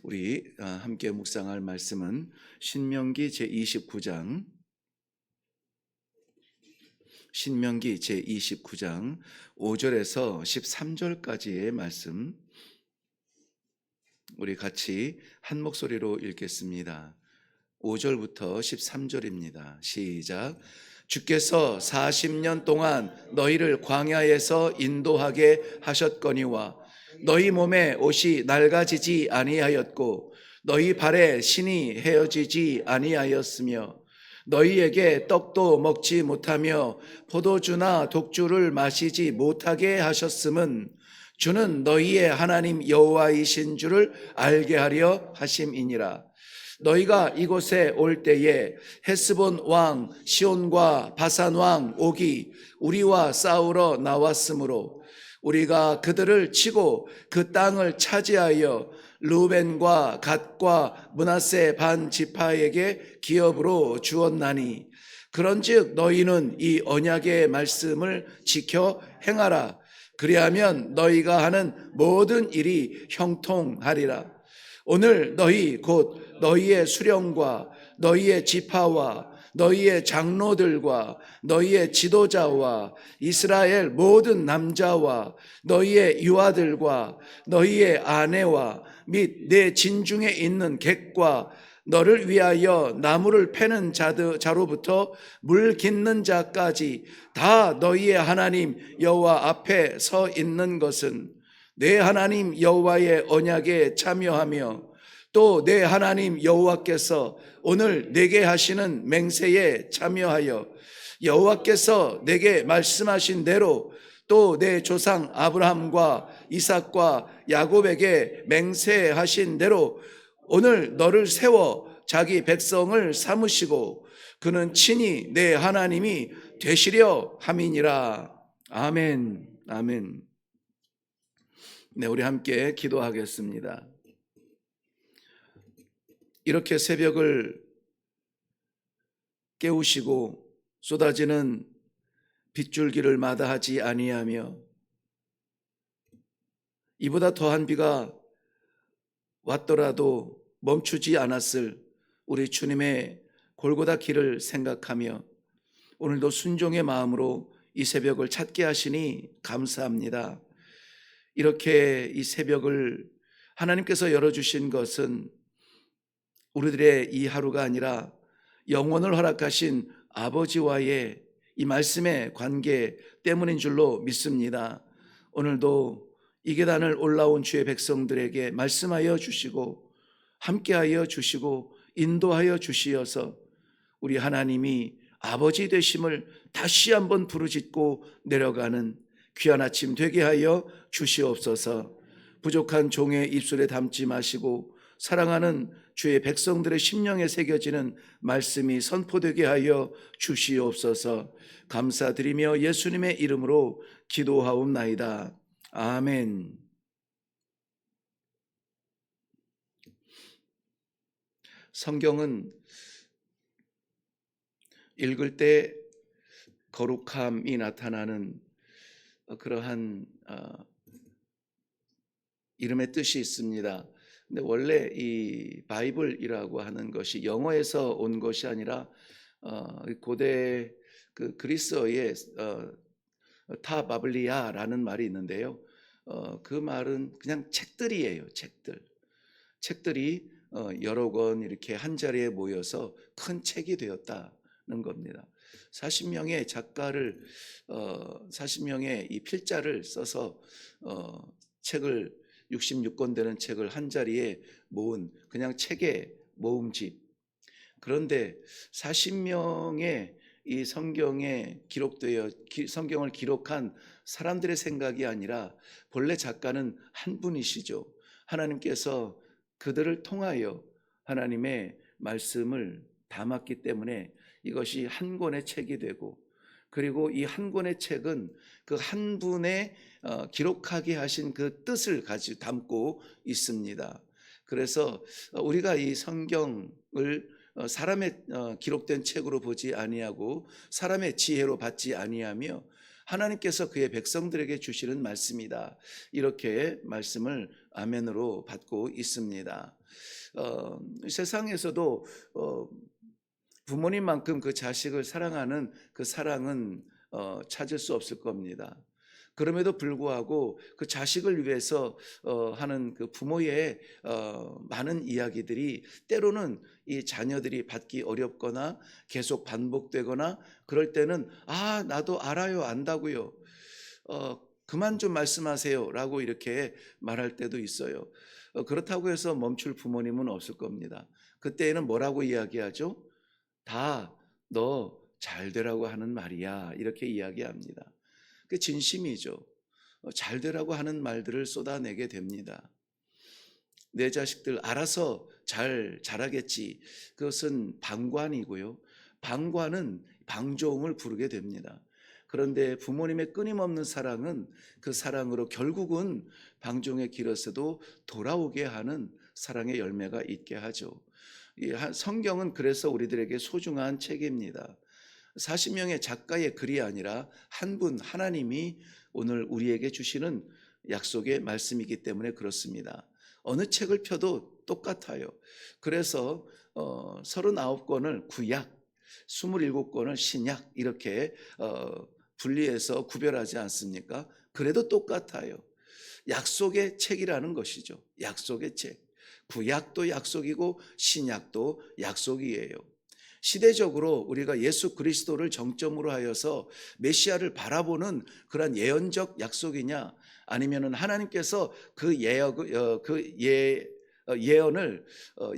우리 함께 묵상할 말씀은 신명기 제29장 5절에서 13절까지의 말씀, 우리 같이 한 목소리로 읽겠습니다. 5절부터 13절입니다. 시작. 주께서 40년 동안 너희를 광야에서 인도하게 하셨거니와 너희 몸에 옷이 낡아지지 아니하였고 너희 발에 신이 헤어지지 아니하였으며 너희에게 떡도 먹지 못하며 포도주나 독주를 마시지 못하게 하셨음은 주는 너희의 하나님 여호와이신 줄을 알게 하려 하심이니라. 너희가 이곳에 올 때에 헤스본 왕 시온과 바산 왕 옥이 우리와 싸우러 나왔으므로 우리가 그들을 치고 그 땅을 차지하여 르우벤과 갓과 므낫세 반 지파에게 기업으로 주었나니 그런즉 너희는 이 언약의 말씀을 지켜 행하라. 그리하면 너희가 하는 모든 일이 형통하리라. 오늘 너희 곧 너희의 수령과 너희의 지파와 너희의 장로들과 너희의 지도자와 이스라엘 모든 남자와 너희의 유아들과 너희의 아내와 및 내 진중에 있는 객과 너를 위하여 나무를 패는 자로부터 물 깃는 자까지 다 너희의 하나님 여호와 앞에 서 있는 것은 내 하나님 여호와의 언약에 참여하며 또 내 하나님 여호와께서 오늘 내게 하시는 맹세에 참여하여 여호와께서 내게 말씀하신 대로 또 내 조상 아브라함과 이삭과 야곱에게 맹세하신 대로 오늘 너를 세워 자기 백성을 삼으시고 그는 친히 내 하나님이 되시려 함이니라. 아멘. 아멘. 네, 우리 함께 기도하겠습니다. 이렇게 새벽을 깨우시고 쏟아지는 빗줄기를 마다하지 아니하며 이보다 더한 비가 왔더라도 멈추지 않았을 우리 주님의 골고다 길을 생각하며 오늘도 순종의 마음으로 이 새벽을 찾게 하시니 감사합니다. 이렇게 이 새벽을 하나님께서 열어주신 것은 우리들의 이 하루가 아니라 영원을 허락하신 아버지와의 이 말씀의 관계 때문인 줄로 믿습니다. 오늘도 이 계단을 올라온 주의 백성들에게 말씀하여 주시고 함께하여 주시고 인도하여 주시어서 우리 하나님이 아버지 되심을 다시 한번 부르짖고 내려가는 귀한 아침 되게 하여 주시옵소서. 부족한 종의 입술에 담지 마시고 사랑하는 주의 백성들의 심령에 새겨지는 말씀이 선포되게 하여 주시옵소서. 감사드리며 예수님의 이름으로 기도하옵나이다. 아멘. 성경은 읽을 때 거룩함이 나타나는 그러한 이름의 뜻이 있습니다. 근데 원래 이 바이블이라고 하는 것이 영어에서 온 것이 아니라 고대 그 그리스어의 타바블리아라는 말이 있는데요. 그 말은 그냥 책들이에요. 책들이 여러 권 이렇게 한 자리에 모여서 큰 책이 되었다는 겁니다. 40명의 작가를 40명의 이 필자를 써서 책을 66권 되는 책을 한 자리에 모은 그냥 책의 모음집. 그런데 40명의 이 성경에 성경을 기록한 사람들의 생각이 아니라 본래 작가는 한 분이시죠. 하나님께서 그들을 통하여 하나님의 말씀을 담았기 때문에 이것이 한 권의 책이 되고, 그리고 이 한 권의 책은 그 한 분의 기록하게 하신 그 뜻을 담고 있습니다. 그래서 우리가 이 성경을 사람의 기록된 책으로 보지 아니하고 사람의 지혜로 받지 아니하며 하나님께서 그의 백성들에게 주시는 말씀이다, 이렇게 말씀을 아멘으로 받고 있습니다. 세상에서도 부모님만큼 그 자식을 사랑하는 그 사랑은 찾을 수 없을 겁니다. 그럼에도 불구하고 그 자식을 위해서 하는 그 부모의 많은 이야기들이 때로는 이 자녀들이 받기 어렵거나 계속 반복되거나 그럴 때는 나도 알아요, 안다고요. 그만 좀 말씀하세요 라고 이렇게 말할 때도 있어요. 그렇다고 해서 멈출 부모님은 없을 겁니다. 그때에는 뭐라고 이야기하죠? 다 너 잘 되라고 하는 말이야 이렇게 이야기합니다. 그 진심이죠. 잘 되라고 하는 말들을 쏟아내게 됩니다. 내 자식들 알아서 잘 자라겠지. 그것은 방관이고요. 방관은 방종을 부르게 됩니다. 그런데 부모님의 끊임없는 사랑은 그 사랑으로 결국은 방종의 길에서도 돌아오게 하는 사랑의 열매가 있게 하죠. 성경은 그래서 우리들에게 소중한 책입니다. 40명의 작가의 글이 아니라 한 분 하나님이 오늘 우리에게 주시는 약속의 말씀이기 때문에 그렇습니다. 어느 책을 펴도 똑같아요. 그래서 39권을 구약, 27권을 신약 이렇게 분리해서 구별하지 않습니까? 그래도 똑같아요. 약속의 책이라는 것이죠. 약속의 책. 구약도 약속이고 신약도 약속이에요. 시대적으로 우리가 예수 그리스도를 정점으로 하여서 메시아를 바라보는 그런 예언적 약속이냐, 아니면은 하나님께서 그 예언을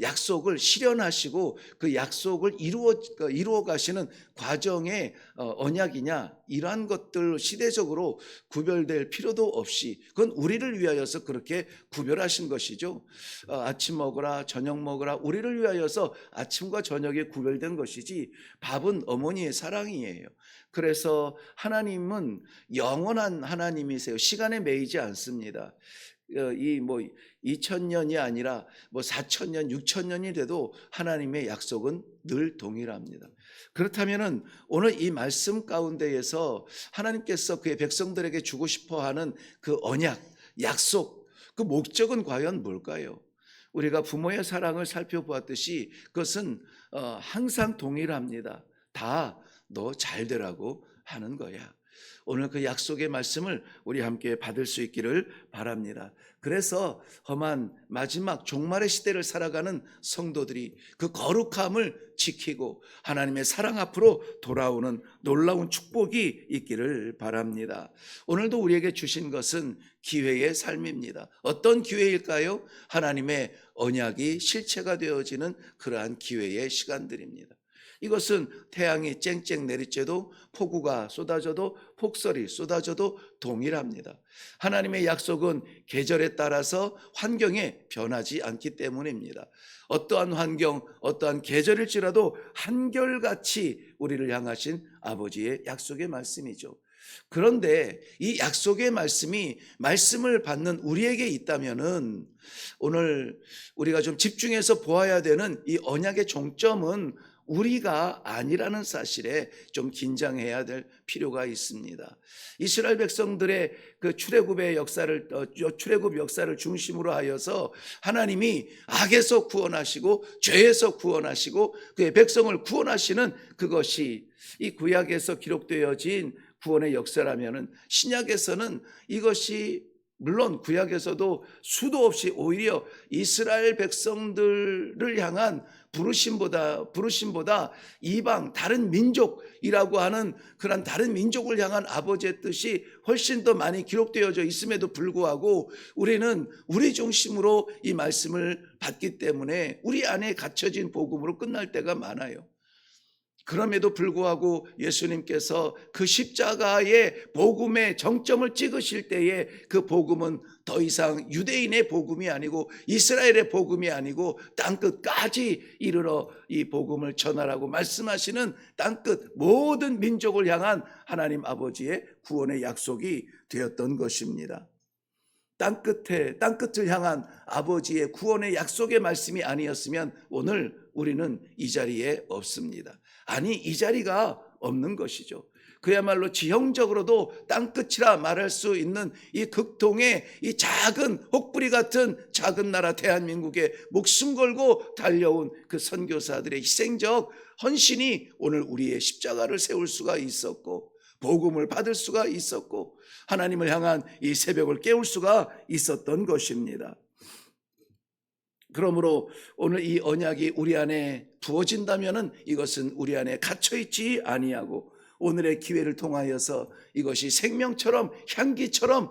약속을 실현하시고 그 약속을 이루어 가시는 과정의 언약이냐, 이러한 것들 시대적으로 구별될 필요도 없이 그건 우리를 위하여서 그렇게 구별하신 것이죠. 아침 먹으라 저녁 먹으라 우리를 위하여서 아침과 저녁에 구별된 것이지 밥은 어머니의 사랑이에요. 그래서 하나님은 영원한 하나님이세요. 시간에 매이지 않습니다. 2000년이 아니라 4000년, 6000년이 돼도 하나님의 약속은 늘 동일합니다. 그렇다면은 오늘 이 말씀 가운데에서 하나님께서 그의 백성들에게 주고 싶어 하는 그 언약, 약속, 그 목적은 과연 뭘까요? 우리가 부모의 사랑을 살펴보았듯이 그것은 항상 동일합니다. 다 너 잘 되라고 하는 거야. 오늘 그 약속의 말씀을 우리 함께 받을 수 있기를 바랍니다. 그래서 험한 마지막 종말의 시대를 살아가는 성도들이 그 거룩함을 지키고 하나님의 사랑 앞으로 돌아오는 놀라운 축복이 있기를 바랍니다. 오늘도 우리에게 주신 것은 기회의 삶입니다. 어떤 기회일까요? 하나님의 언약이 실체가 되어지는 그러한 기회의 시간들입니다. 이것은 태양이 쨍쨍 내리쬐도 폭우가 쏟아져도 폭설이 쏟아져도 동일합니다. 하나님의 약속은 계절에 따라서 환경에 변하지 않기 때문입니다. 어떠한 환경, 어떠한 계절일지라도 한결같이 우리를 향하신 아버지의 약속의 말씀이죠. 그런데 이 약속의 말씀을 받는 우리에게 있다면은 오늘 우리가 좀 집중해서 보아야 되는 이 언약의 종점은 우리가 아니라는 사실에 좀 긴장해야 될 필요가 있습니다. 이스라엘 백성들의 그 출애굽 역사를 중심으로 하여서 하나님이 악에서 구원하시고 죄에서 구원하시고 그의 백성을 구원하시는 그것이 이 구약에서 기록되어진 구원의 역사라면은 신약에서는 이것이 물론 구약에서도 수도 없이 오히려 이스라엘 백성들을 향한 부르심보다 이방 다른 민족이라고 하는 그런 다른 민족을 향한 아버지의 뜻이 훨씬 더 많이 기록되어져 있음에도 불구하고 우리는 우리 중심으로 이 말씀을 받기 때문에 우리 안에 갇혀진 복음으로 끝날 때가 많아요. 그럼에도 불구하고 예수님께서 그 십자가의 복음의 정점을 찍으실 때에 그 복음은 더 이상 유대인의 복음이 아니고 이스라엘의 복음이 아니고 땅끝까지 이르러 이 복음을 전하라고 말씀하시는 땅끝 모든 민족을 향한 하나님 아버지의 구원의 약속이 되었던 것입니다. 땅끝을 향한 아버지의 구원의 약속의 말씀이 아니었으면 오늘 우리는 이 자리에 없습니다. 아니, 이 자리가 없는 것이죠. 그야말로 지형적으로도 땅끝이라 말할 수 있는 이 극동의 이 작은 혹부리 같은 작은 나라 대한민국에 목숨 걸고 달려온 그 선교사들의 희생적 헌신이 오늘 우리의 십자가를 세울 수가 있었고, 복음을 받을 수가 있었고, 하나님을 향한 이 새벽을 깨울 수가 있었던 것입니다. 그러므로 오늘 이 언약이 우리 안에 부어진다면은 이것은 우리 안에 갇혀 있지 아니하고, 오늘의 기회를 통하여서 이것이 생명처럼 향기처럼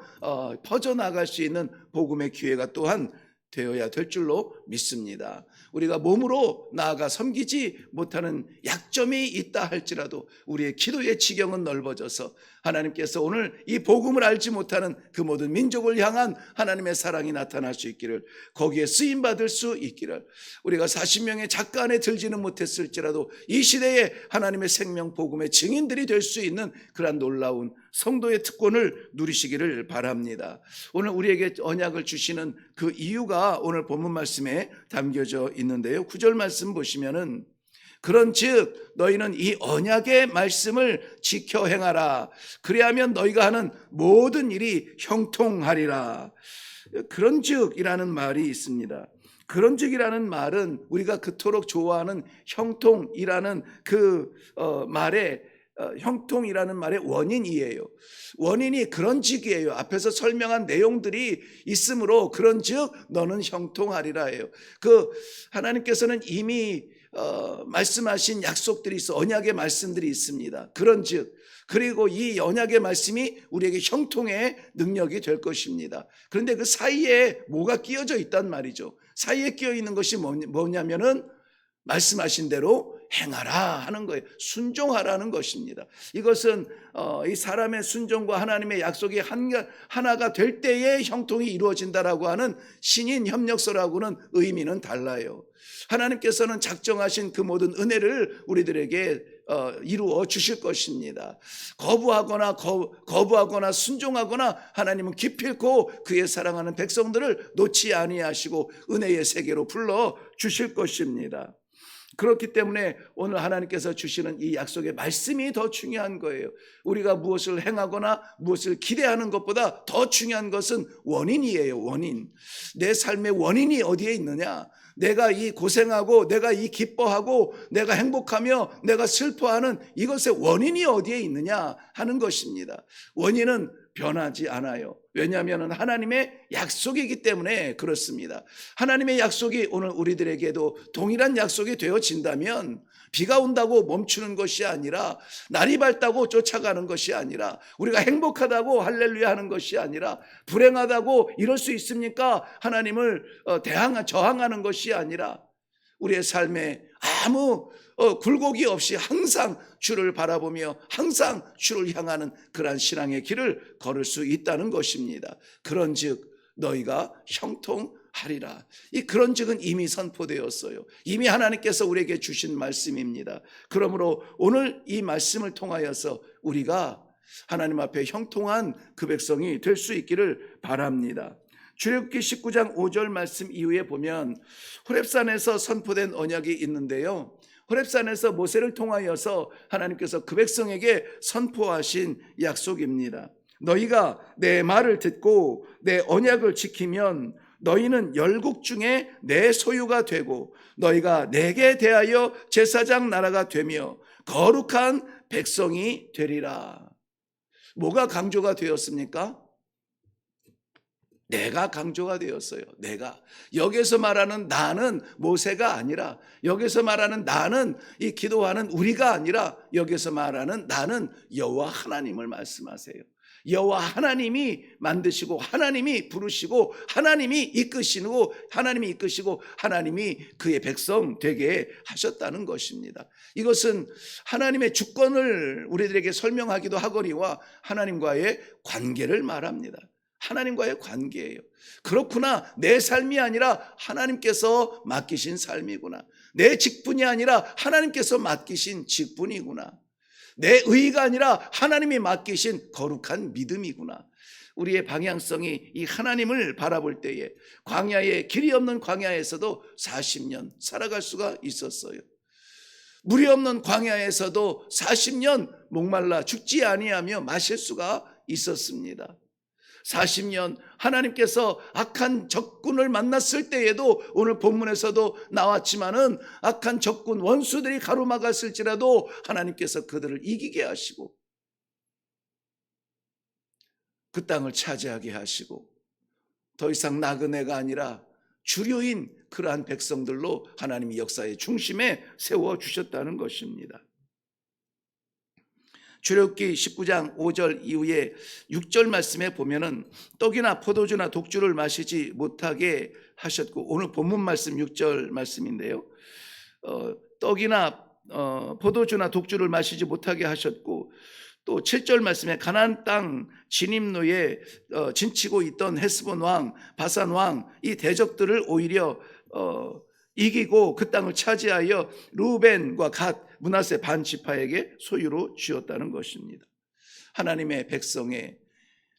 퍼져나갈 수 있는 복음의 기회가 또한 되어야 될 줄로 믿습니다. 우리가 몸으로 나아가 섬기지 못하는 약점이 있다 할지라도 우리의 기도의 지경은 넓어져서 하나님께서 오늘 이 복음을 알지 못하는 그 모든 민족을 향한 하나님의 사랑이 나타날 수 있기를, 거기에 쓰임받을 수 있기를, 우리가 40명의 작가 안에 들지는 못했을지라도 이 시대에 하나님의 생명 복음의 증인들이 될 수 있는 그러한 놀라운 성도의 특권을 누리시기를 바랍니다. 오늘 우리에게 언약을 주시는 그 이유가 오늘 본문 말씀에 담겨져 있는데요. 9절 말씀 보시면은, 그런즉 너희는 이 언약의 말씀을 지켜 행하라. 그리하면 너희가 하는 모든 일이 형통하리라. 그런즉이라는 말이 있습니다. 그런즉이라는 말은 우리가 그토록 좋아하는 형통이라는 그 말의 형통이라는 말의 원인이에요. 원인이 그런즉이에요. 앞에서 설명한 내용들이 있으므로 그런즉 너는 형통하리라예요. 그 하나님께서는 이미 말씀하신 약속들이 있어, 언약의 말씀들이 있습니다. 그런즉, 그리고 이 언약의 말씀이 우리에게 형통의 능력이 될 것입니다. 그런데 그 사이에 뭐가 끼어져 있단 말이죠. 사이에 끼어 있는 것이 뭐냐면은 말씀하신 대로 행하라 하는 거예요. 순종하라는 것입니다. 이것은 이 사람의 순종과 하나님의 약속이 하나가 될 때에 형통이 이루어진다라고 하는 신인 협력서라고는 의미는 달라요. 하나님께서는 작정하신 그 모든 은혜를 우리들에게 이루어 주실 것입니다. 거부하거나 순종하거나 하나님은 기필코 그의 사랑하는 백성들을 놓지 아니하시고 은혜의 세계로 불러 주실 것입니다. 그렇기 때문에 오늘 하나님께서 주시는 이 약속의 말씀이 더 중요한 거예요. 우리가 무엇을 행하거나 무엇을 기대하는 것보다 더 중요한 것은 원인이에요. 원인. 내 삶의 원인이 어디에 있느냐? 내가 이 고생하고 내가 이 기뻐하고 내가 행복하며 내가 슬퍼하는 이것의 원인이 어디에 있느냐 하는 것입니다. 원인은 변하지 않아요. 왜냐하면 하나님의 약속이기 때문에 그렇습니다. 하나님의 약속이 오늘 우리들에게도 동일한 약속이 되어진다면 비가 온다고 멈추는 것이 아니라, 날이 밝다고 쫓아가는 것이 아니라, 우리가 행복하다고 할렐루야 하는 것이 아니라, 불행하다고 이럴 수 있습니까? 하나님을 저항하는 것이 아니라, 우리의 삶에 아무 굴곡이 없이 항상 주를 바라보며 항상 주를 향하는 그러한 신앙의 길을 걸을 수 있다는 것입니다. 그런즉 너희가 형통하리라. 이 그런즉은 이미 선포되었어요. 이미 하나님께서 우리에게 주신 말씀입니다. 그러므로 오늘 이 말씀을 통하여서 우리가 하나님 앞에 형통한 그 백성이 될 수 있기를 바랍니다. 출애굽기 19장 5절 말씀 이후에 보면 호렙산에서 선포된 언약이 있는데요. 호렙산에서 모세를 통하여서 하나님께서 그 백성에게 선포하신 약속입니다. 너희가 내 말을 듣고 내 언약을 지키면 너희는 열국 중에 내 소유가 되고 너희가 내게 대하여 제사장 나라가 되며 거룩한 백성이 되리라. 뭐가 강조가 되었습니까? 내가 강조가 되었어요. 내가. 여기서 말하는 나는 모세가 아니라, 여기서 말하는 나는 이 기도하는 우리가 아니라, 여기서 말하는 나는 여호와 하나님을 말씀하세요. 여호와 하나님이 만드시고 하나님이 부르시고 하나님이 이끄시고 하나님이 그의 백성 되게 하셨다는 것입니다. 이것은 하나님의 주권을 우리들에게 설명하기도 하거니와 하나님과의 관계를 말합니다. 하나님과의 관계예요. 그렇구나. 내 삶이 아니라 하나님께서 맡기신 삶이구나. 내 직분이 아니라 하나님께서 맡기신 직분이구나. 내 의가 아니라 하나님이 맡기신 거룩한 믿음이구나. 우리의 방향성이 이 하나님을 바라볼 때에 광야에, 길이 없는 광야에서도 40년 살아갈 수가 있었어요. 물이 없는 광야에서도 40년 목말라 죽지 아니하며 마실 수가 있었습니다. 40년 하나님께서 악한 적군을 만났을 때에도 오늘 본문에서도 나왔지만은 악한 적군 원수들이 가로막았을지라도 하나님께서 그들을 이기게 하시고 그 땅을 차지하게 하시고 더 이상 나그네가 아니라 주류인 그러한 백성들로 하나님이 역사의 중심에 세워주셨다는 것입니다. 출애굽기 19장 5절 이후에 6절 말씀에 보면은 떡이나 포도주나 독주를 마시지 못하게 하셨고, 오늘 본문 말씀 6절 말씀인데요, 떡이나 포도주나 독주를 마시지 못하게 하셨고, 또 7절 말씀에 가나안 땅 진입로에 진치고 있던 헤스본 왕, 바산 왕 이 대적들을 오히려 이기고 그 땅을 차지하여 루벤과 갓, 므낫세 반 지파에게 소유로 주었다는 것입니다. 하나님의 백성의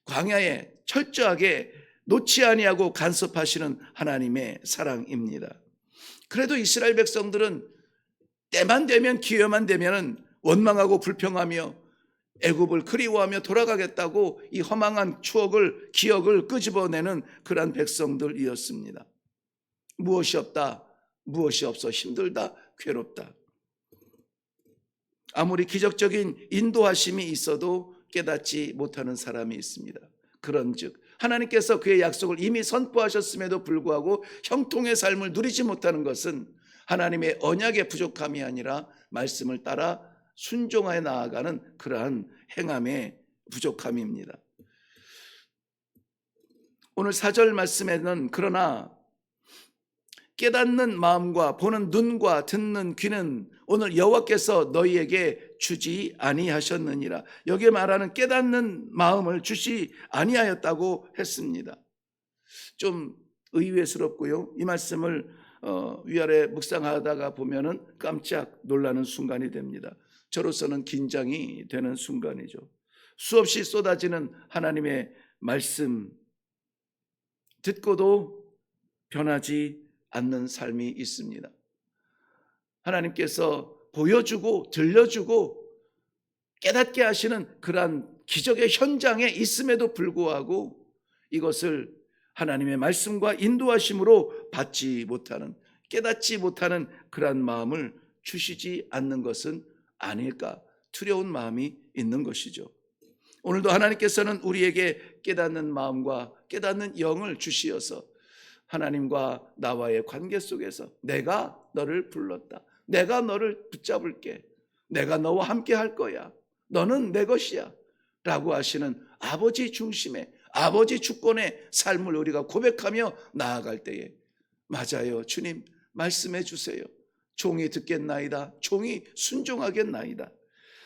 광야에 철저하게 놓지 아니하고 간섭하시는 하나님의 사랑입니다. 그래도 이스라엘 백성들은 때만 되면, 기회만 되면은 원망하고 불평하며 애굽을 그리워하며 돌아가겠다고 이 허망한 추억을, 기억을 끄집어내는 그러한 백성들이었습니다. 무엇이 없다, 무엇이 없어, 힘들다, 괴롭다. 아무리 기적적인 인도하심이 있어도 깨닫지 못하는 사람이 있습니다. 그런즉 하나님께서 그의 약속을 이미 선포하셨음에도 불구하고 형통의 삶을 누리지 못하는 것은 하나님의 언약의 부족함이 아니라 말씀을 따라 순종하여 나아가는 그러한 행함의 부족함입니다. 오늘 4절 말씀에는 그러나 깨닫는 마음과 보는 눈과 듣는 귀는 오늘 여호와께서 너희에게 주지 아니하셨느니라. 여기에 말하는 깨닫는 마음을 주시 아니하였다고 했습니다. 좀 의외스럽고요, 이 말씀을 위아래 묵상하다가 보면은 깜짝 놀라는 순간이 됩니다. 저로서는 긴장이 되는 순간이죠. 수없이 쏟아지는 하나님의 말씀 듣고도 변하지 않는 삶이 있습니다. 하나님께서 보여주고 들려주고 깨닫게 하시는 그러한 기적의 현장에 있음에도 불구하고 이것을 하나님의 말씀과 인도하심으로 받지 못하는, 깨닫지 못하는 그러한 마음을 주시지 않는 것은 아닐까, 두려운 마음이 있는 것이죠. 오늘도 하나님께서는 우리에게 깨닫는 마음과 깨닫는 영을 주시어서 하나님과 나와의 관계 속에서 내가 너를 불렀다, 내가 너를 붙잡을게, 내가 너와 함께 할 거야, 너는 내 것이야 라고 하시는 아버지 중심의, 아버지 주권의 삶을 우리가 고백하며 나아갈 때에 맞아요, 주님 말씀해 주세요, 종이 듣겠나이다, 종이 순종하겠나이다.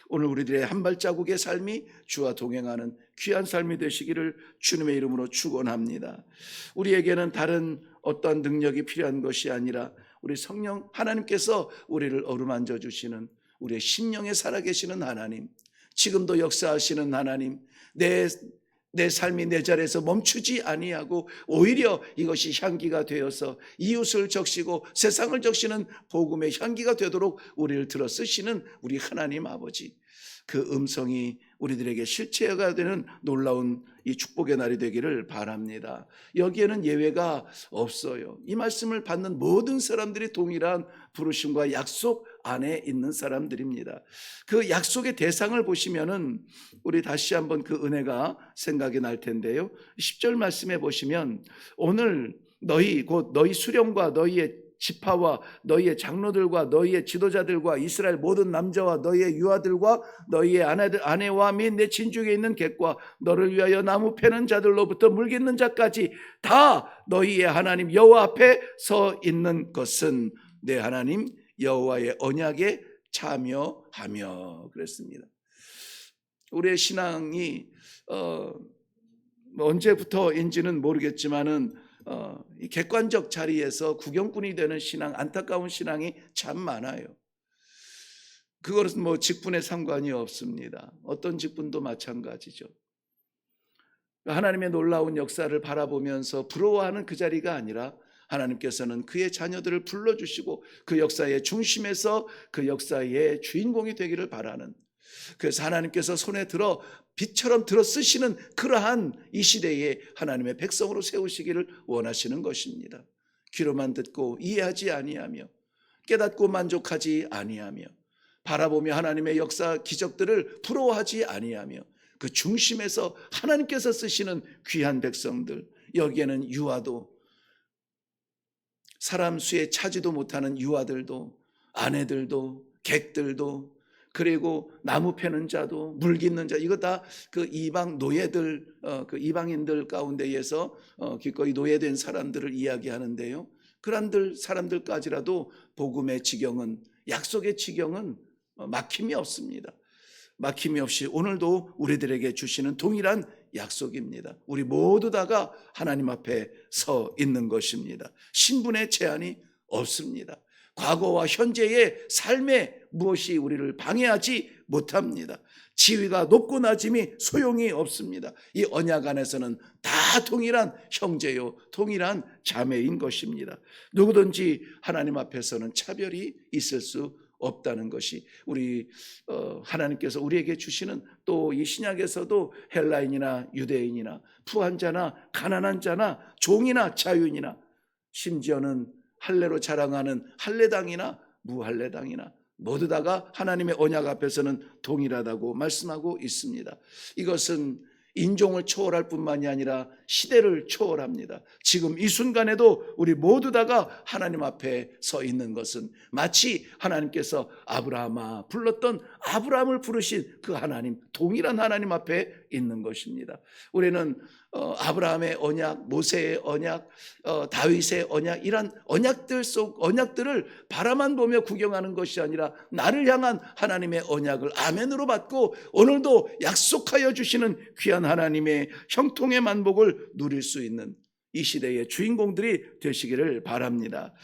오늘 우리들의 한 발자국의 삶이 주와 동행하는 귀한 삶이 되시기를 주님의 이름으로 축원합니다. 우리에게는 다른 어떤 능력이 필요한 것이 아니라 우리 성령 하나님께서 우리를 어루만져 주시는 우리의 심령에 살아계시는 하나님, 지금도 역사하시는 하나님, 내 삶이 내 자리에서 멈추지 아니하고 오히려 이것이 향기가 되어서 이웃을 적시고 세상을 적시는 복음의 향기가 되도록 우리를 들어 쓰시는 우리 하나님 아버지, 그 음성이 우리들에게 실체가 되는 놀라운 이 축복의 날이 되기를 바랍니다. 여기에는 예외가 없어요. 이 말씀을 받는 모든 사람들이 동일한 부르심과 약속 안에 있는 사람들입니다. 그 약속의 대상을 보시면은 우리 다시 한번 그 은혜가 생각이 날 텐데요. 10절 말씀에 보시면 오늘 너희 곧 너희 수령과 너희의 지파와 너희의 장로들과 너희의 지도자들과 이스라엘 모든 남자와 너희의 유아들과 너희의 아내와 및 내 진중에 있는 객과 너를 위하여 나무 패는 자들로부터 물깃는 자까지 다 너희의 하나님 여호와 앞에 서 있는 것은 내 하나님 여호와의 언약에 참여하며 그랬습니다. 우리의 신앙이 언제부터인지는 모르겠지만은 이 객관적 자리에서 구경꾼이 되는 신앙, 안타까운 신앙이 참 많아요. 그것은 뭐 직분에 상관이 없습니다. 어떤 직분도 마찬가지죠. 하나님의 놀라운 역사를 바라보면서 부러워하는 그 자리가 아니라 하나님께서는 그의 자녀들을 불러주시고 그 역사의 중심에서 그 역사의 주인공이 되기를 바라는, 그래서 하나님께서 손에 들어 빛처럼 들어 쓰시는 그러한 이 시대에 하나님의 백성으로 세우시기를 원하시는 것입니다. 귀로만 듣고 이해하지 아니하며 깨닫고 만족하지 아니하며 바라보며 하나님의 역사 기적들을 부러워하지 아니하며 그 중심에서 하나님께서 쓰시는 귀한 백성들, 여기에는 유아도, 사람 수에 차지도 못하는 유아들도, 아내들도, 객들도, 그리고 나무 패는 자도, 물 깃는 자, 이거 다 그 이방 노예들, 그 이방인들 가운데에서 기꺼이 노예된 사람들을 이야기하는데요. 그런 사람들까지라도 복음의 지경은, 약속의 지경은 막힘이 없습니다. 막힘이 없이 오늘도 우리들에게 주시는 동일한 약속입니다. 우리 모두 다가 하나님 앞에 서 있는 것입니다. 신분의 제한이 없습니다. 과거와 현재의 삶에 무엇이 우리를 방해하지 못합니다. 지위가 높고 낮음이 소용이 없습니다. 이 언약 안에서는 다 동일한 형제요, 동일한 자매인 것입니다. 누구든지 하나님 앞에서는 차별이 있을 수 없다는 것이 우리 하나님께서 우리에게 주시는, 또 이 신약에서도 헬라인이나 유대인이나 부한 자나 가난한 자나 종이나 자유인이나 심지어는 할례로 자랑하는 할례당이나 무할례당이나 모두 다가 하나님의 언약 앞에서는 동일하다고 말씀하고 있습니다. 이것은 인종을 초월할 뿐만이 아니라 시대를 초월합니다. 지금 이 순간에도 우리 모두 다가 하나님 앞에 서 있는 것은 마치 하나님께서 아브라함아 불렀던 아브라함을 부르신 그 하나님, 동일한 하나님 앞에 있는 것입니다. 우리는 아브라함의 언약, 모세의 언약, 다윗의 언약, 이런 언약들을 바라만 보며 구경하는 것이 아니라 나를 향한 하나님의 언약을 아멘으로 받고 오늘도 약속하여 주시는 귀한 하나님의 형통의 만복을 누릴 수 있는 이 시대의 주인공들이 되시기를 바랍니다.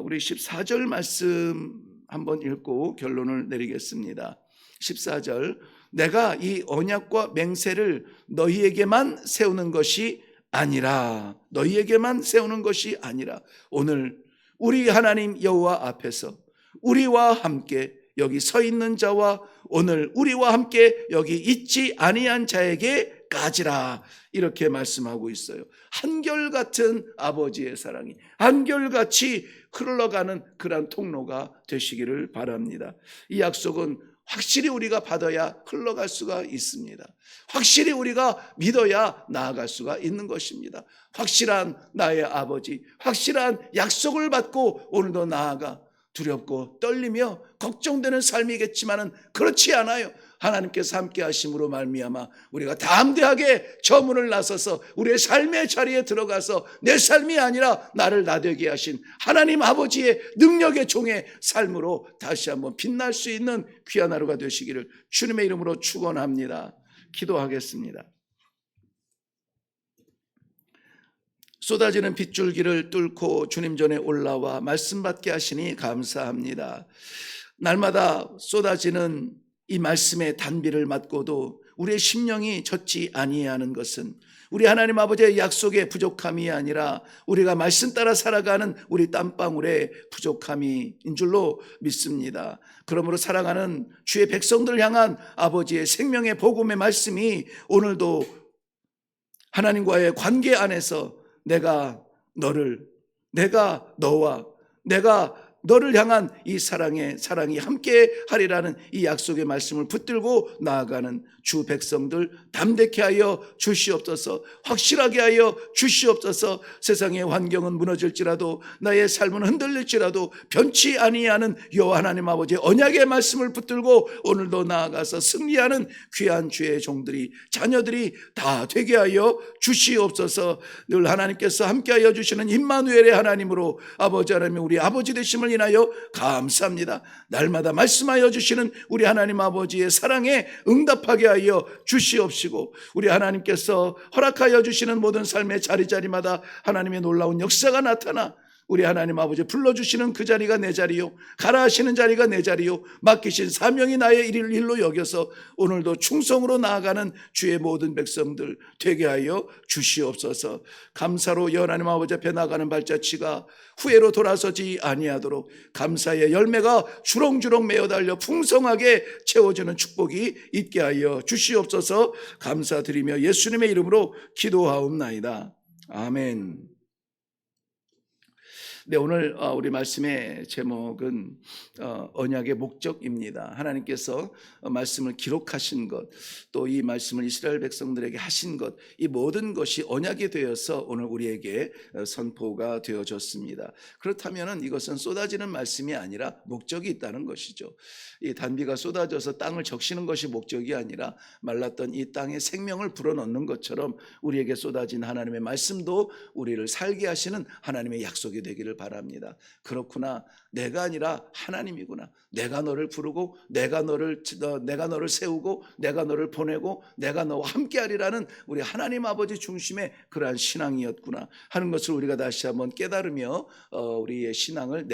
우리 14절 말씀 한번 읽고 결론을 내리겠습니다. 14절, 내가 이 언약과 맹세를 너희에게만 세우는 것이 아니라, 너희에게만 세우는 것이 아니라 오늘 우리 하나님 여호와 앞에서 우리와 함께 여기 서 있는 자와 오늘 우리와 함께 여기 있지 아니한 자에게까지라, 이렇게 말씀하고 있어요. 한결같은 아버지의 사랑이 한결같이 흘러가는 그런 통로가 되시기를 바랍니다. 이 약속은 확실히 우리가 받아야 흘러갈 수가 있습니다. 확실히 우리가 믿어야 나아갈 수가 있는 것입니다. 확실한 나의 아버지, 확실한 약속을 받고 오늘도 나아가 두렵고 떨리며 걱정되는 삶이겠지만은 그렇지 않아요. 하나님께서 함께 하심으로 말미암아 우리가 담대하게 저 문을 나서서 우리의 삶의 자리에 들어가서 내 삶이 아니라 나를 나되게 하신 하나님 아버지의 능력의 종의 삶으로 다시 한번 빛날 수 있는 귀한 하루가 되시기를 주님의 이름으로 축원합니다. 기도하겠습니다. 쏟아지는 빗줄기를 뚫고 주님 전에 올라와 말씀 받게 하시니 감사합니다. 날마다 쏟아지는 이 말씀의 단비를 맞고도 우리의 심령이 젖지 아니하는 것은 우리 하나님 아버지의 약속의 부족함이 아니라 우리가 말씀 따라 살아가는 우리 땀방울의 부족함인 줄로 믿습니다. 그러므로 사랑하는 주의 백성들을 향한 아버지의 생명의 복음의 말씀이 오늘도 하나님과의 관계 안에서 내가 너를 향한 이 사랑이 함께 하리라는 이 약속의 말씀을 붙들고 나아가는 주 백성들 담대케 하여 주시옵소서. 확실하게 하여 주시옵소서. 세상의 환경은 무너질지라도 나의 삶은 흔들릴지라도 변치 아니하는 여호와 하나님 아버지의 언약의 말씀을 붙들고 오늘도 나아가서 승리하는 귀한 주의 종들이, 자녀들이 다 되게 하여 주시옵소서. 늘 하나님께서 함께 하여 주시는 임마누엘의 하나님으로 아버지 하나님, 우리 아버지 되심을 인하여 감사합니다. 날마다 말씀하여 주시는 우리 하나님 아버지의 사랑에 응답하게 하여 주시옵시고 우리 하나님께서 허락하여 주시는 모든 삶의 자리자리마다 하나님의 놀라운 역사가 나타나 우리 하나님 아버지 불러주시는 그 자리가 내 자리요, 가라 하시는 자리가 내 자리요, 맡기신 사명이 나의 일로 여겨서 오늘도 충성으로 나아가는 주의 모든 백성들 되게 하여 주시옵소서. 감사로 하나님 아버지 앞에 나가는 발자취가 후회로 돌아서지 아니하도록 감사의 열매가 주렁주렁 메어 달려 풍성하게 채워지는 축복이 있게 하여 주시옵소서. 감사드리며 예수님의 이름으로 기도하옵나이다. 아멘. 네, 오늘 우리 말씀의 제목은 언약의 목적입니다. 하나님께서 말씀을 기록하신 것, 또 이 말씀을 이스라엘 백성들에게 하신 것, 이 모든 것이 언약이 되어서 오늘 우리에게 선포가 되어졌습니다. 그렇다면 이것은 쏟아지는 말씀이 아니라 목적이 있다는 것이죠. 이 단비가 쏟아져서 땅을 적시는 것이 목적이 아니라 말랐던 이 땅에 생명을 불어넣는 것처럼 우리에게 쏟아진 하나님의 말씀도 우리를 살게 하시는 하나님의 약속이 되기를 바랍니다. 그렇구나, 내가 아니라 하나님이구나. 내가 너를 부르고 내가 너를 세우고 내가 너를 보내고 내가 너와 함께하리라는 우리 하나님 아버지 중심의 그러한 신앙이었구나 하는 것을 우리가 다시 한번 깨달으며 우리의 신앙을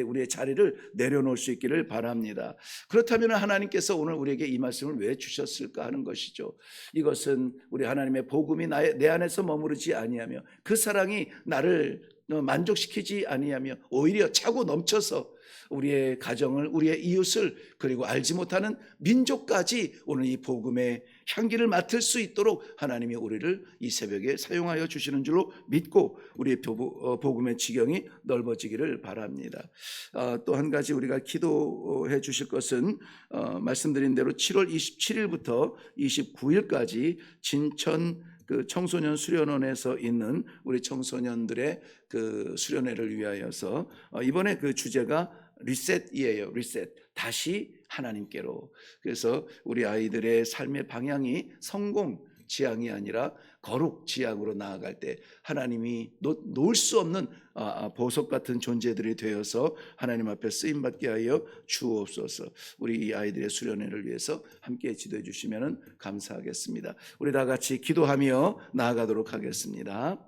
우리의 자리를 내려놓을 수 있기를 바랍니다. 그렇다면 하나님께서 오늘 우리에게 이 말씀을 왜 주셨을까 하는 것이죠. 이것은 우리 하나님의 복음이 내 안에서 머무르지 아니하며 그 사랑이 나를 만족시키지 아니하며 오히려 차고 넘쳐서 우리의 가정을, 우리의 이웃을, 그리고 알지 못하는 민족까지 오늘 이 복음의 향기를 맡을 수 있도록 하나님이 우리를 이 새벽에 사용하여 주시는 줄로 믿고 우리의 복음의 지경이 넓어지기를 바랍니다. 또 한 가지 우리가 기도해 주실 것은 말씀드린 대로 7월 27일부터 29일까지 진천 그 청소년 수련원에서 있는 우리 청소년들의 그 수련회를 위하여서 이번에 그 주제가 리셋이에요. 리셋. 다시 하나님께로. 그래서 우리 아이들의 삶의 방향이 성공 지향이 아니라 거룩 지향으로 나아갈 때 하나님이 놓을 수 없는 보석 같은 존재들이 되어서 하나님 앞에 쓰임받게 하여 주옵소서. 우리 이 아이들의 수련회를 위해서 함께 지도해 주시면 감사하겠습니다. 우리 다 같이 기도하며 나아가도록 하겠습니다.